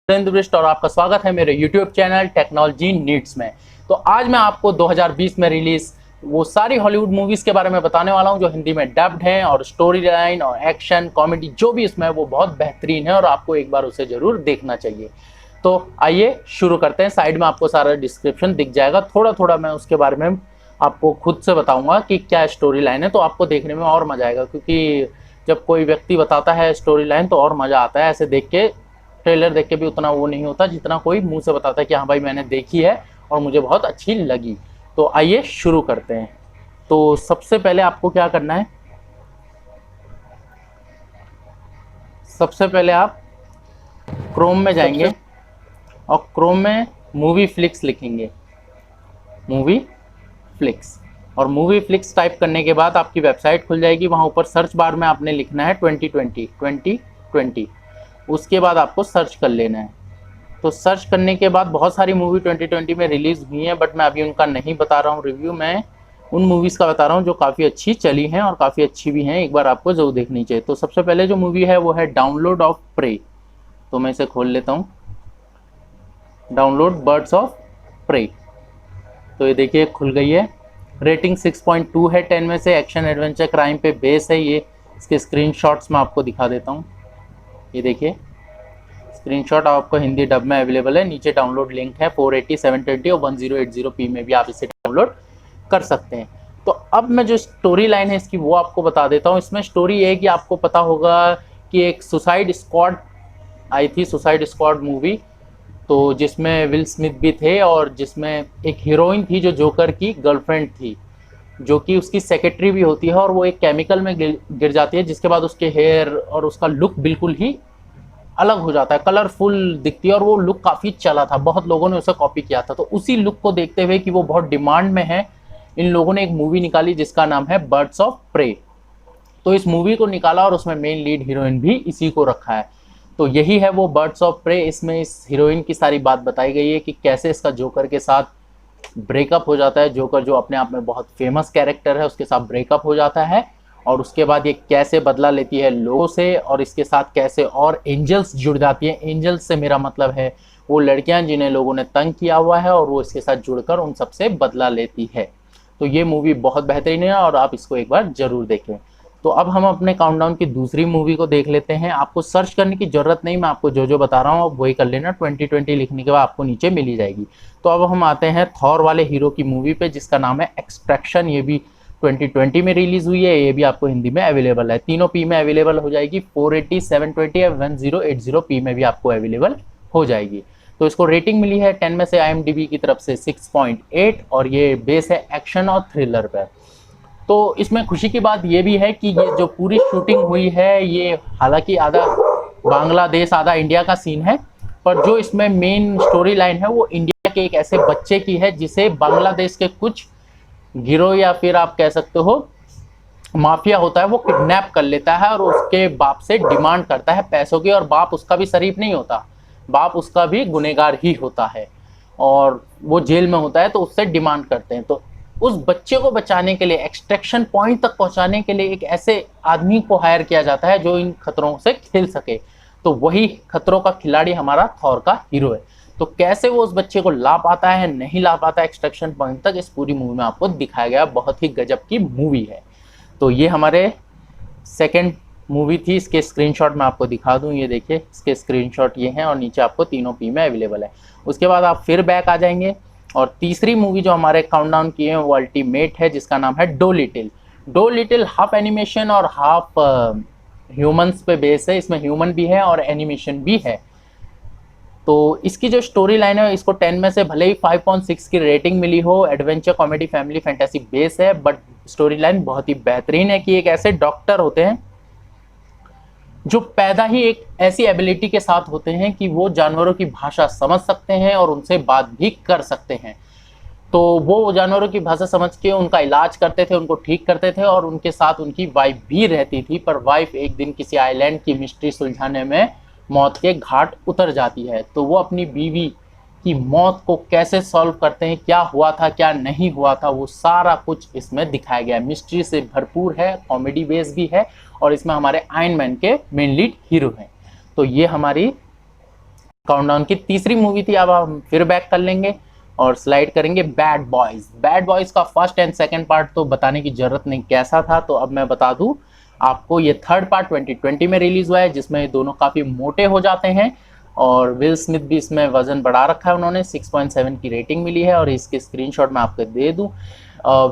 और आपका स्वागत है मेरे YouTube चैनल टेक्नोलॉजी नीड्स में। तो आज मैं आपको 2020 में रिलीज वो सारी हॉलीवुड मूवीज के बारे में बताने वाला हूं जो हिंदी में डब्ड हैं, और स्टोरी लाइन और एक्शन कॉमेडी जो भी इसमें है वो बहुत बेहतरीन है और आपको एक बार उसे जरूर देखना चाहिए। तो आइए शुरू करते हैं। साइड में आपको सारा डिस्क्रिप्शन दिख जाएगा, थोड़ा थोड़ा मैं उसके बारे में आपको खुद से बताऊंगा कि क्या स्टोरी लाइन है, तो आपको देखने में और मजा आएगा। क्योंकि जब कोई व्यक्ति बताता है स्टोरी लाइन तो और मजा आता है, ऐसे देख के ट्रेलर देख के भी उतना वो नहीं होता जितना कोई मुंह से बताता है कि हाँ भाई मैंने देखी है और मुझे बहुत अच्छी लगी। तो आइए शुरू करते हैं। तो सबसे पहले आपको क्या करना है, सबसे पहले आप क्रोम में जाएंगे और क्रोम में मूवी फ्लिक्स लिखेंगे, मूवी फ्लिक्स, और मूवी फ्लिक्स टाइप करने के बाद आपकी वेबसाइट खुल जाएगी। वहाँ ऊपर सर्च बार में आपने लिखना है 2020। उसके बाद आपको सर्च कर लेना है। तो सर्च करने के बाद बहुत सारी मूवी 2020 में रिलीज़ हुई हैं, बट मैं अभी उनका नहीं बता रहा हूँ रिव्यू। मैं उन मूवीज़ का बता रहा हूँ जो काफ़ी अच्छी चली हैं और काफ़ी अच्छी भी हैं, एक बार आपको जरूर देखनी चाहिए। तो सबसे पहले जो मूवी है वो है डाउनलोड ऑफ प्रे। तो मैं इसे खोल लेता हूँ, डाउनलोड बर्ड्स ऑफ प्रे। तो ये देखिए खुल गई है। रेटिंग 6.2 है 10 में से। एक्शन एडवेंचर क्राइम पे बेस है ये। इसके स्क्रीनशॉट्स मैं आपको दिखा देता हूँ। ये देखिए स्क्रीनशॉट आपको हिंदी डब में अवेलेबल है। नीचे डाउनलोड लिंक है। 480, 720 और 1080p में भी आप इसे डाउनलोड कर सकते हैं। तो अब मैं जो स्टोरी लाइन है इसकी वो आपको बता देता हूँ। इसमें स्टोरी ये है कि आपको पता होगा कि एक सुसाइड स्क्वाड आई थी, सुसाइड स्क्वाड मूवी, तो जिसमें विल स्मिथ भी थे और जिसमें एक हीरोइन थी जो जोकर की गर्लफ्रेंड थी, जो कि उसकी सेक्रेटरी भी होती है, और वो एक केमिकल में गिर जाती है जिसके बाद उसके हेयर और उसका लुक बिल्कुल ही अलग हो जाता है, कलरफुल दिखती है, और वो लुक काफ़ी चला था, बहुत लोगों ने उसे कॉपी किया था। तो उसी लुक को देखते हुए कि वो बहुत डिमांड में है, इन लोगों ने एक मूवी निकाली जिसका नाम है बर्ड्स ऑफ प्रे। तो इस मूवी को निकाला और उसमें मेन लीड हीरोइन भी इसी को रखा है। तो यही है वो बर्ड्स ऑफ प्रे। इसमें इस हीरोइन की सारी बात बताई गई है कि कैसे इसका जोकर के साथ ब्रेकअप हो जाता है। जोकर जो अपने आप में बहुत फेमस कैरेक्टर है उसके साथ ब्रेकअप हो जाता है, और उसके बाद ये कैसे बदला लेती है लोगों से, और इसके साथ कैसे और एंजल्स जुड़ जाती हैं। एंजल्स से मेरा मतलब है वो लड़कियां जिन्हें लोगों ने तंग किया हुआ है, और वो इसके साथ जुड़कर उन सबसे बदला लेती है। तो ये मूवी बहुत बेहतरीन है और आप इसको एक बार जरूर देखें। तो अब हम अपने काउंटडाउन की दूसरी मूवी को देख लेते हैं। आपको सर्च करने की जरूरत नहीं, मैं आपको जो जो बता रहा हूँ वही कर लेना। 2020 लिखने के बाद आपको नीचे मिल ही जाएगी। तो अब हम आते हैं थॉर वाले हीरो की मूवी पे जिसका नाम है एक्सट्रैक्शन। ये भी 2020 में रिलीज हुई है। ये भी आपको हिंदी में अवेलेबल है, तीनों पी में अवेलेबल हो जाएगी। 480, 720 या 1080p में भी आपको अवेलेबल हो जाएगी। तो इसको रेटिंग मिली है 10 में से IMDb की तरफ से 6.8, और ये बेस है एक्शन और थ्रिलर पर। तो इसमें खुशी की बात ये भी है कि ये जो पूरी शूटिंग हुई है ये हालांकि आधा बांग्लादेश आधा इंडिया का सीन है, पर जो इसमें मेन स्टोरी लाइन है वो इंडिया के एक ऐसे बच्चे की है जिसे बांग्लादेश के कुछ गिरोह या फिर आप कह सकते हो माफिया होता है वो किडनैप कर लेता है और उसके बाप से डिमांड करता है पैसों की। और बाप उसका भी शरीफ नहीं होता, बाप उसका भी गुनहगार ही होता है, और वो जेल में होता है तो उससे डिमांड करते हैं। तो उस बच्चे को बचाने के लिए, एक्सट्रैक्शन पॉइंट तक पहुंचाने के लिए एक ऐसे आदमी को हायर किया जाता है जो इन खतरों से खेल सके। तो वही खतरों का खिलाड़ी हमारा थॉर का हीरो है। तो कैसे वो उस बच्चे को ला पाता है, नहीं ला पाता है एक्सट्रैक्शन पॉइंट तक, इस पूरी मूवी में आपको दिखाया गया। बहुत ही गजब की मूवी है। तो ये हमारे सेकंड मूवी थी। इसके स्क्रीनशॉट मैं आपको दिखा दूं, ये देखिए इसके स्क्रीनशॉट ये हैं, और नीचे आपको तीनों पी में अवेलेबल है। उसके बाद आप फिर बैक आ जाएंगे, और तीसरी मूवी जो हमारे काउंटडाउन की है वो अल्टीमेट है जिसका नाम है डोलिटिल। डोलिटिल हाफ एनिमेशन और हाफ ह्यूमंस पे बेस है। इसमें ह्यूमन भी है और एनिमेशन भी है। तो इसकी जो स्टोरी लाइन है, इसको 10 में से भले ही 5.6 की रेटिंग मिली हो, adventure comedy family fantasy base है, बट स्टोरी लाइन बहुत ही बेहतरीन है कि एक ऐसे डॉक्टर होते हैं जो पैदा ही एक ऐसी एबिलिटी के साथ होते हैं कि वो जानवरों की भाषा समझ सकते हैं और उनसे बात भी कर सकते हैं। तो वो जानवरों की भाषा समझ के उनका इलाज करते थे, उनको ठीक करते थे, और उनके साथ उनकी वाइफ भी रहती थी। पर वाइफ एक दिन किसी आइलैंड की मिस्ट्री सुलझाने में मौत के घाट उतर जाती है। तो वो अपनी बीवी की मौत को कैसे सॉल्व करते हैं, क्या हुआ था क्या नहीं हुआ था, वो सारा कुछ इसमें दिखाया गया है। मिस्ट्री से भरपूर है, कॉमेडी बेस भी है, और इसमें हमारे आयरन मैन के मेन लीड हीरो हैं। तो ये हमारी काउंटडाउन की तीसरी मूवी थी। अब हम फिर बैक कर लेंगे और स्लाइड करेंगे बैड बॉयज। बैड बॉयज का फर्स्ट एंड सेकंड पार्ट तो बताने की जरूरत नहीं कैसा था, तो अब मैं बता दूं आपको, ये थर्ड पार्ट 2020 में रिलीज हुआ है, जिसमें दोनों काफी मोटे हो जाते हैं और विल स्मिथ भी इसमें वजन बढ़ा रखा है उन्होंने। 6.7 की रेटिंग मिली है और इसके स्क्रीनशॉट मैं आपको दे दूं।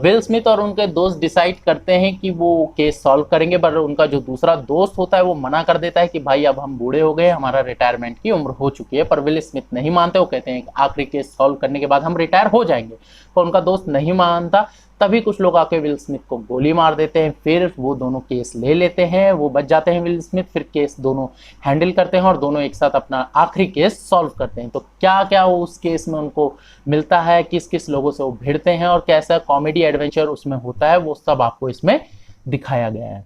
विल स्मिथ और उनके दोस्त डिसाइड करते हैं कि वो केस सॉल्व करेंगे, पर उनका जो दूसरा दोस्त होता है वो मना कर देता है कि भाई अब हम बूढ़े हो गए, हमारा रिटायरमेंट की उम्र हो चुकी है। पर विल स्मिथ नहीं मानते, वो कहते हैं आखिरी केस सॉल्व करने के बाद हम रिटायर हो जाएंगे, पर उनका दोस्त नहीं मानता। तभी कुछ लोग आके विल स्मिथ को गोली मार देते हैं, फिर वो दोनों केस ले लेते हैं, वो बच जाते हैं विल स्मिथ, फिर केस दोनों हैंडल करते हैं और दोनों एक साथ अपना आखिरी केस सॉल्व करते हैं। तो क्या क्या उस केस में उनको मिलता है, किस किस लोगों से वो भिड़ते हैं और कैसा कॉमेडी एडवेंचर उसमें होता है, वो सब आपको इसमें दिखाया गया है।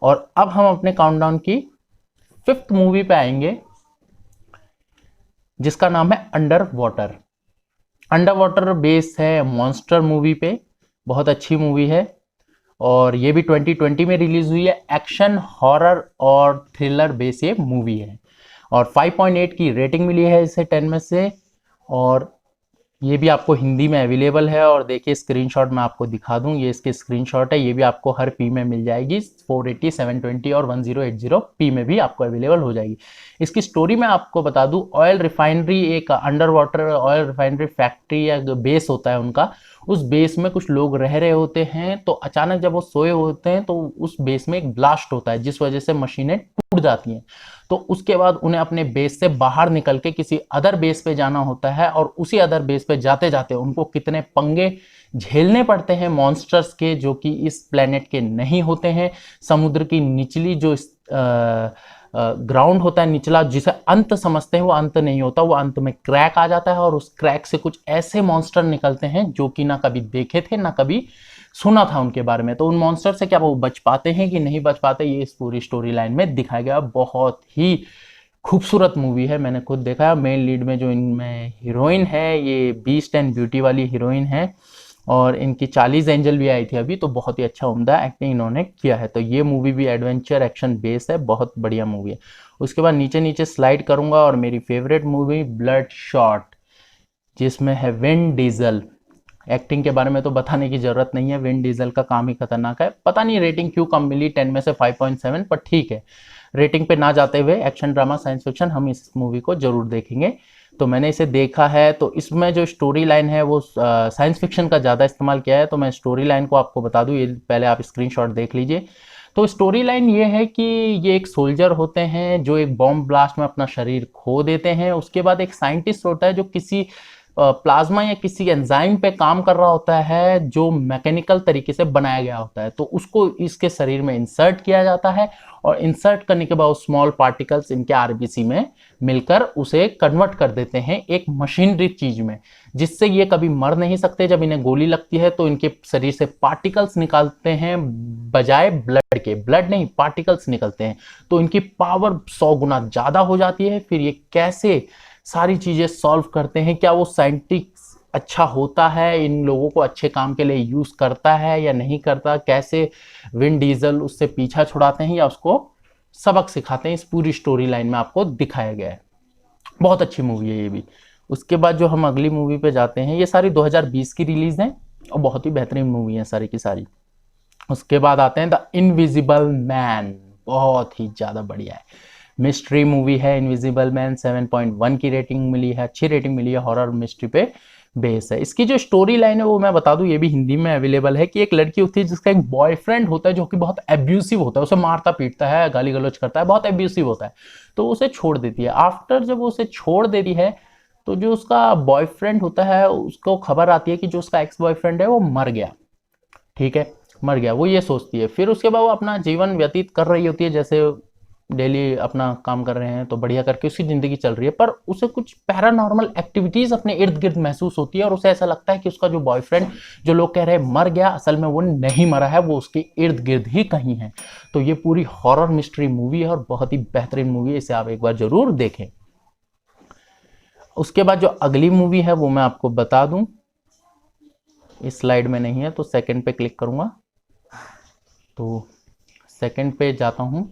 और अब हम अपने काउंटडाउन की 5th मूवी पे आएंगे, जिसका नाम है under water. Under water base है मॉन्स्टर मूवी पे, बहुत अच्छी मूवी है और ये भी 2020 में रिलीज हुई है। एक्शन, हॉरर और थ्रिलर बेस ये मूवी है और 5.8 की रेटिंग मिली है इसे 10 में से। और ये भी आपको हिंदी में अवेलेबल है और देखिए स्क्रीनशॉट मैं आपको दिखा दूं, ये इसके स्क्रीनशॉट है, ये भी आपको हर पी में मिल जाएगी। 480, 720 और 1080 पी में भी आपको अवेलेबल हो जाएगी। इसकी स्टोरी मैं आपको बता दूं, ऑयल रिफाइनरी, एक under water oil refinery factory या बेस होता है उनका। उस बेस में कुछ लोग रह रहे होते हैं, तो अचानक जब वो सोए होते हैं तो उस बेस में एक ब्लास्ट होता है, जिस वजह से मशीनें टूट जाती हैं। तो उसके बाद उन्हें अपने बेस से बाहर निकल के किसी अदर बेस पे जाना होता है और उसी अदर बेस पे जाते जाते उनको कितने पंगे झेलने पड़ते हैं मॉन्स्टर्स के, जो कि इस प्लेनेट के नहीं होते हैं। समुद्र की निचली जो ग्राउंड होता है निचला, जिसे अंत समझते हैं, वो अंत नहीं होता, वो अंत में क्रैक आ जाता है और उस क्रैक से कुछ ऐसे मॉन्स्टर निकलते हैं जो कि ना कभी देखे थे ना कभी सुना था उनके बारे में। तो उन मॉन्स्टर से क्या वो बच पाते हैं कि नहीं बच पाते, ये इस पूरी स्टोरी लाइन में दिखाया गया। बहुत ही खूबसूरत मूवी है, मैंने खुद देखा है। मेन लीड में जो इनमें हीरोइन है, ये बीस्ट एंड ब्यूटी वाली हीरोइन है और इनकी 40 एंजल भी आई थी अभी, तो बहुत ही अच्छा उम्दा एक्टिंग इन्होंने किया है। तो ये मूवी भी एडवेंचर एक्शन बेस है, बहुत बढ़िया मूवी है। उसके बाद नीचे नीचे स्लाइड करूंगा और मेरी फेवरेट मूवी ब्लड शॉट, जिसमें है विन डीजल। एक्टिंग के बारे में तो बताने की जरूरत नहीं है, विन डीजल का काम ही खतरनाक है। पता नहीं रेटिंग क्यों कम मिली 10 में से 5.7, पर ठीक है, रेटिंग पे ना जाते हुए एक्शन ड्रामा साइंस फिक्शन हम इस मूवी को जरूर देखेंगे। तो मैंने इसे देखा है, तो इसमें जो स्टोरी लाइन है वो साइंस फिक्शन का ज़्यादा इस्तेमाल किया है। तो मैं स्टोरी लाइन को आपको बता दूं, ये पहले आप स्क्रीनशॉट देख लीजिए। तो स्टोरी लाइन ये है कि ये एक सोल्जर होते हैं जो एक बॉम्ब ब्लास्ट में अपना शरीर खो देते हैं। उसके बाद एक साइंटिस्ट होता है जो किसी प्लाज्मा या किसी एंजाइम पे काम कर रहा होता है, जो मैकेनिकल तरीके से बनाया गया होता है। तो उसको इसके शरीर में इंसर्ट किया जाता है और इंसर्ट करने के बाद स्मॉल पार्टिकल्स इनके आरबीसी में मिलकर उसे कन्वर्ट कर देते हैं एक मशीनरी चीज में, जिससे ये कभी मर नहीं सकते। जब इन्हें गोली लगती है तो इनके शरीर से पार्टिकल्स निकालते हैं, बजाय ब्लड के, ब्लड नहीं पार्टिकल्स निकलते हैं। तो इनकी पावर 100 गुना ज्यादा हो जाती है। फिर ये कैसे सारी चीजें सॉल्व करते हैं, क्या वो साइंटिस्ट अच्छा होता है, इन लोगों को अच्छे काम के लिए यूज करता है या नहीं करता, कैसे विन डीजल उससे पीछा छुड़ाते हैं या उसको सबक सिखाते हैं, इस पूरी स्टोरी लाइन में आपको दिखाया गया है। बहुत अच्छी मूवी है ये भी। उसके बाद जो हम अगली मूवी पे जाते हैं, ये सारी 2020 की रिलीज हैं और बहुत ही बेहतरीन मूवी है सारी की सारी। उसके बाद आते हैं द इनविजिबल मैन, बहुत ही ज्यादा बढ़िया है, मिस्ट्री मूवी है। इनविजिबल मैन 7.1 की रेटिंग मिली है, अच्छी रेटिंग मिली है, हॉरर मिस्ट्री पे बेस है। इसकी जो स्टोरी लाइन है वो मैं बता दूं, ये भी हिंदी में अवेलेबल है, कि एक लड़की होती है जिसका एक बॉयफ्रेंड होता है जो कि बहुत एब्यूसिव होता है, उसे मारता पीटता है, गाली गलौज करता है, बहुत एब्यूसिव होता है। तो उसे छोड़ देती है। आफ्टर जब वो उसे छोड़ देती है तो जो उसका बॉयफ्रेंड होता है उसको खबर आती है कि जो उसका एक्स बॉयफ्रेंड है वो मर गया। ठीक है, मर गया, वो ये सोचती है। फिर उसके बाद वो अपना जीवन व्यतीत कर रही होती है, जैसे डेली अपना काम कर रहे हैं तो बढ़िया करके उसकी जिंदगी चल रही है, पर उसे कुछ पैरानॉर्मल एक्टिविटीज अपने इर्द गिर्द महसूस होती है और उसे ऐसा लगता है कि उसका जो बॉयफ्रेंड, जो लोग कह रहे हैं मर गया, असल में वो नहीं मरा है, वो उसके इर्द गिर्द ही कहीं है। तो ये पूरी हॉरर मिस्ट्री मूवी है और बहुत ही बेहतरीन मूवी है, इसे आप एक बार जरूर देखें। उसके बाद जो अगली मूवी है वो मैं आपको बता दूं, इस स्लाइड में नहीं है तो सेकंड पे क्लिक करूंगा, तो सेकंड पे जाता हूं।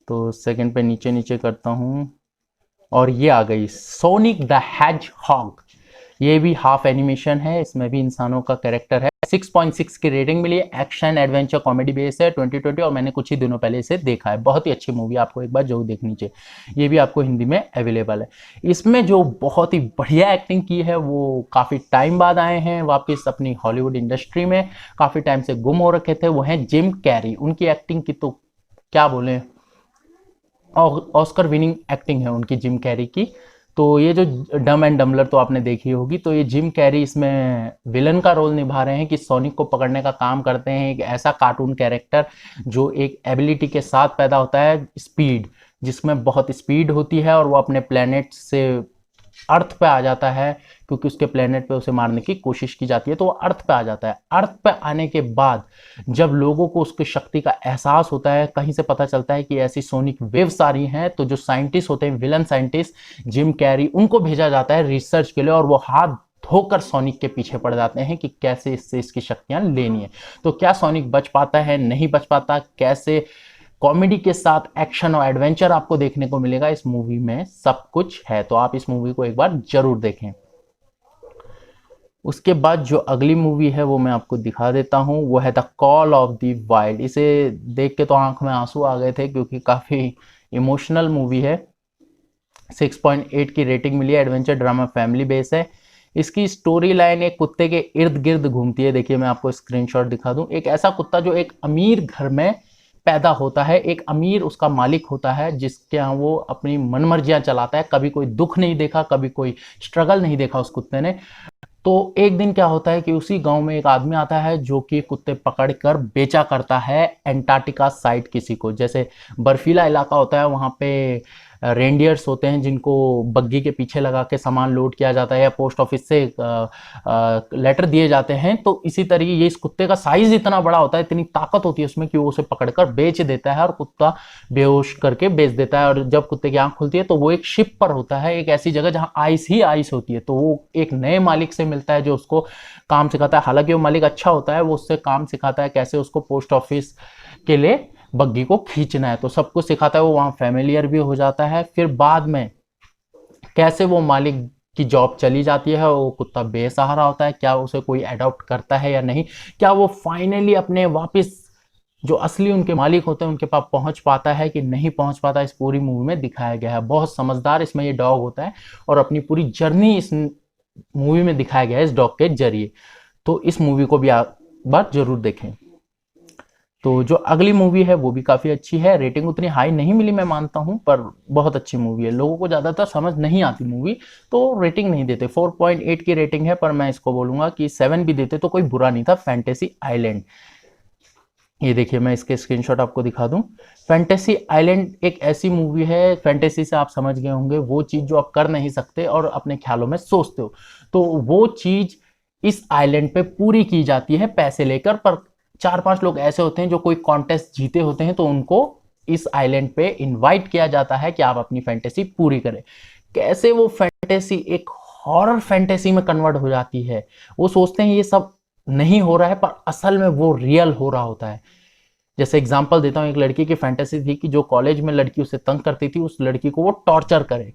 तो सेकंड पे नीचे नीचे करता हूँ और ये आ गई सोनिक द हेजहॉग। ये भी हाफ एनिमेशन है, इसमें भी इंसानों का कैरेक्टर है। 6.6 की रेटिंग मिली है। एक्शन एडवेंचर कॉमेडी बेस है 2020 और मैंने कुछ ही दिनों पहले इसे देखा है। बहुत ही अच्छी मूवी, आपको एक बार जरूर देखनी चाहिए। ये भी आपको हिंदी में अवेलेबल है। इसमें जो बहुत ही बढ़िया एक्टिंग की है, वो काफ़ी टाइम बाद आए हैं वापस अपनी हॉलीवुड इंडस्ट्री में। काफ़ी टाइम से गुम हो रखे थे, वो हैं जिम कैरी। उनकी एक्टिंग की तो क्या बोलें, ऑस्कर विनिंग एक्टिंग है उनकी, जिम कैरी की। तो ये जो डम एंड डम्बलर तो आपने देखी होगी, तो ये जिम कैरी इसमें विलन का रोल निभा रहे हैं कि सोनिक को पकड़ने का काम करते हैं। एक ऐसा कार्टून कैरेक्टर जो एक एबिलिटी के साथ पैदा होता है, स्पीड, जिसमें बहुत स्पीड होती है और वो अपने प्लेनेट से अर्थ पे आ जाता है, क्योंकि उसके प्लेनेट पे उसे मारने की कोशिश की जाती है। तो वो अर्थ पे आ जाता है। अर्थ पे आने के बाद जब लोगों को उसकी शक्ति का एहसास होता है, कहीं से पता चलता है कि ऐसी सोनिक वेव्स आ रही हैं, तो जो साइंटिस्ट होते हैं, विलन साइंटिस्ट जिम कैरी, उनको भेजा जाता है रिसर्च के लिए और वो हाथ धोकर सोनिक के पीछे पड़ जाते हैं कि कैसे इससे इसकी शक्तियां लेनी है। तो क्या सोनिक बच पाता है, नहीं बच पाता, कैसे कॉमेडी के साथ एक्शन और एडवेंचर आपको देखने को मिलेगा इस मूवी में, सब कुछ है। तो आप इस मूवी को एक बार जरूर देखें। उसके बाद जो अगली मूवी है वो मैं आपको दिखा देता हूँ, वो है the call of the wild. इसे देख के तो आंख में आंसू आ गए थे, क्योंकि काफ़ी इमोशनल मूवी है। 6.8 की रेटिंग मिली है। एडवेंचर ड्रामा फैमिली बेस है। इसकी स्टोरी लाइन एक कुत्ते के इर्द गिर्द घूमती है। देखिए मैं आपको स्क्रीनशॉट दिखा दूं। एक ऐसा कुत्ता जो एक अमीर घर में पैदा होता है, एक अमीर उसका मालिक होता है, जिसके यहाँ वो अपनी मनमर्जियां चलाता है। कभी कोई दुख नहीं देखा, कभी कोई स्ट्रगल नहीं देखा उस कुत्ते ने। तो एक दिन क्या होता है कि उसी गांव में एक आदमी आता है जो कि कुत्ते पकड़कर बेचा करता है एंटार्क्टिका साइड किसी को। जैसे बर्फीला इलाका होता है, वहाँ पे रेंडियर्स होते हैं जिनको बग्गी के पीछे लगा के सामान लोड किया जाता है, या पोस्ट ऑफिस से लेटर दिए जाते हैं। तो इसी तरीके ये इस कुत्ते का साइज इतना बड़ा होता है, इतनी ताकत होती है उसमें कि वो उसे पकड़कर बेच देता है और कुत्ता बेहोश करके बेच देता है। और जब कुत्ते की आंख खुलती है तो वो एक शिप पर होता है, एक ऐसी जगह जहां आइस ही आइस होती है। तो वो एक नए मालिक से मिलता है जो उसको काम सिखाता है। हालांकि वो मालिक अच्छा होता है, वो उससे काम सिखाता है कैसे उसको पोस्ट ऑफिस के लिए बग्गी को खींचना है। तो सब कुछ सिखाता है, वो वहाँ फैमिलियर भी हो जाता है। फिर बाद में कैसे वो मालिक की जॉब चली जाती है, वो कुत्ता बेसहारा होता है, क्या उसे कोई अडॉप्ट करता है या नहीं, क्या वो फाइनली अपने वापस जो असली उनके मालिक होते हैं उनके पास पहुंच पाता है कि नहीं पहुंच पाता, इस पूरी मूवी में दिखाया गया है। बहुत समझदार इसमें ये डॉग होता है और अपनी पूरी जर्नी इस मूवी में दिखाया गया है इस डॉग के जरिए। तो इस मूवी को भी आप बार जरूर देखें। तो जो अगली मूवी है वो भी काफ़ी अच्छी है। रेटिंग उतनी हाई नहीं मिली मैं मानता हूँ, पर बहुत अच्छी मूवी है। लोगों को ज़्यादातर समझ नहीं आती मूवी, तो रेटिंग नहीं देते। 4.8 की रेटिंग है, पर मैं इसको बोलूँगा कि 7 भी देते तो कोई बुरा नहीं था। फैंटेसी आइलैंड, ये देखिए मैं इसके स्क्रीनशॉट आपको दिखा दूं। फैंटेसी आइलैंड एक ऐसी मूवी है, फैंटेसी से आप समझ गए होंगे, वो चीज़ जो आप कर नहीं सकते और अपने ख्यालों में सोचते हो, तो वो चीज़ इस आइलैंड पे पूरी की जाती है पैसे लेकर। पर 4-5 लोग ऐसे होते हैं जो कोई कॉन्टेस्ट जीते होते हैं, तो उनको इस आइलैंड पे इनवाइट किया जाता है कि आप अपनी फैंटेसी पूरी करें। कैसे वो फैंटेसी एक हॉरर फैंटेसी में कन्वर्ट हो जाती है। वो सोचते हैं ये सब नहीं हो रहा है, पर असल में वो रियल हो रहा होता है। जैसे एग्जांपल देता हूँ, एक लड़की की फैंटेसी थी कि जो कॉलेज में लड़की उसे तंग करती थी, उस लड़की को वो टॉर्चर करे।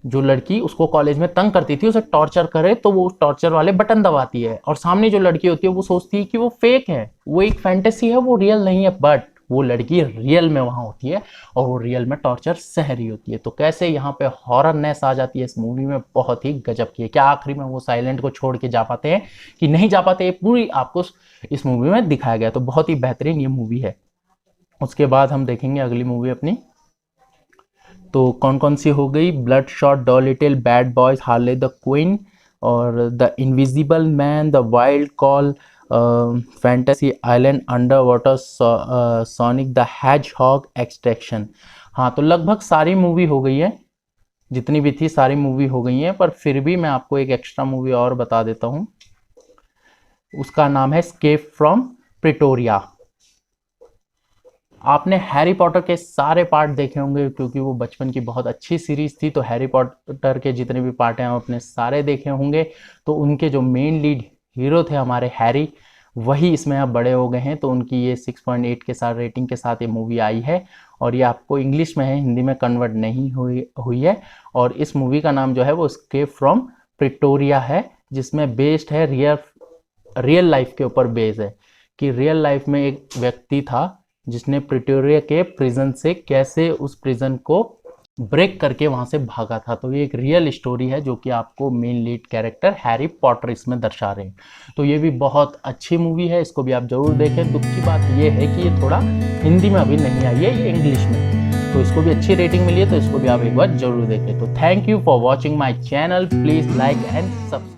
जो लड़की उसको कॉलेज में तंग करती थी उसे टॉर्चर करे, तो वो टॉर्चर वाले बटन दबाती है, और सामने जो लड़की होती है वो सोचती है कि वो फेक है, वो एक फैंटेसी है, वो रियल नहीं है। बट वो लड़की रियल में वहां होती है और वो रियल में टॉर्चर सह रही होती है। तो कैसे यहाँ पे हॉररनेस आ जाती है इस मूवी में, बहुत ही गजब की है। क्या आखिरी में वो साइलेंट को छोड़ के जा पाते हैं कि नहीं जा पाते, पूरी आपको इस मूवी में दिखाया गया। तो बहुत ही बेहतरीन ये मूवी है। उसके बाद हम देखेंगे अगली मूवी अपनी, तो कौन कौन सी हो गई, Bloodshot, Dolittle, Bad Boys, Harley the Quinn, और the Invisible Man, the Wild Call, Fantasy Island, Underwater, Sonic the Hedgehog, Extraction. हाँ, तो लगभग सारी मूवी हो गई है, जितनी भी थी सारी मूवी हो गई है। पर फिर भी मैं आपको एक एक्स्ट्रा मूवी और बता देता हूँ, उसका नाम है एस्केप फ्रॉम प्रिटोरिया। आपने हैरी पॉटर के सारे पार्ट देखे होंगे, क्योंकि वो बचपन की बहुत अच्छी सीरीज थी। तो हैरी पॉटर के जितने भी पार्ट हैं आप अपने सारे देखे होंगे। तो उनके जो मेन लीड हीरो थे हमारे हैरी, वही इसमें अब बड़े हो गए हैं, तो उनकी ये 6.8 के साथ रेटिंग के साथ ये मूवी आई है। और ये आपको इंग्लिश में है, हिंदी में कन्वर्ट नहीं हुई है। और इस मूवी का नाम जो है वो एस्केप फ्रॉम प्रिटोरिया है, जिसमें बेस्ड है रियल लाइफ के ऊपर बेस्ड है कि रियल लाइफ में एक व्यक्ति था जिसने प्रिटोरिया के प्रिजन से कैसे उस प्रिजन को ब्रेक करके वहां से भागा था। तो ये एक रियल स्टोरी है जो कि आपको main lead character Harry Potter इसमें दर्शा रहे हैं। तो ये भी बहुत अच्छी मूवी है, इसको भी आप जरूर देखें। दुख की बात ये है कि ये थोड़ा हिंदी में अभी नहीं आई है, ये इंग्लिश में, तो इसको भी अच्छी रेटिंग मिली है, तो इसको भी आप एक बार जरूर देखें। तो thank you for watching my channel, please like and subscribe.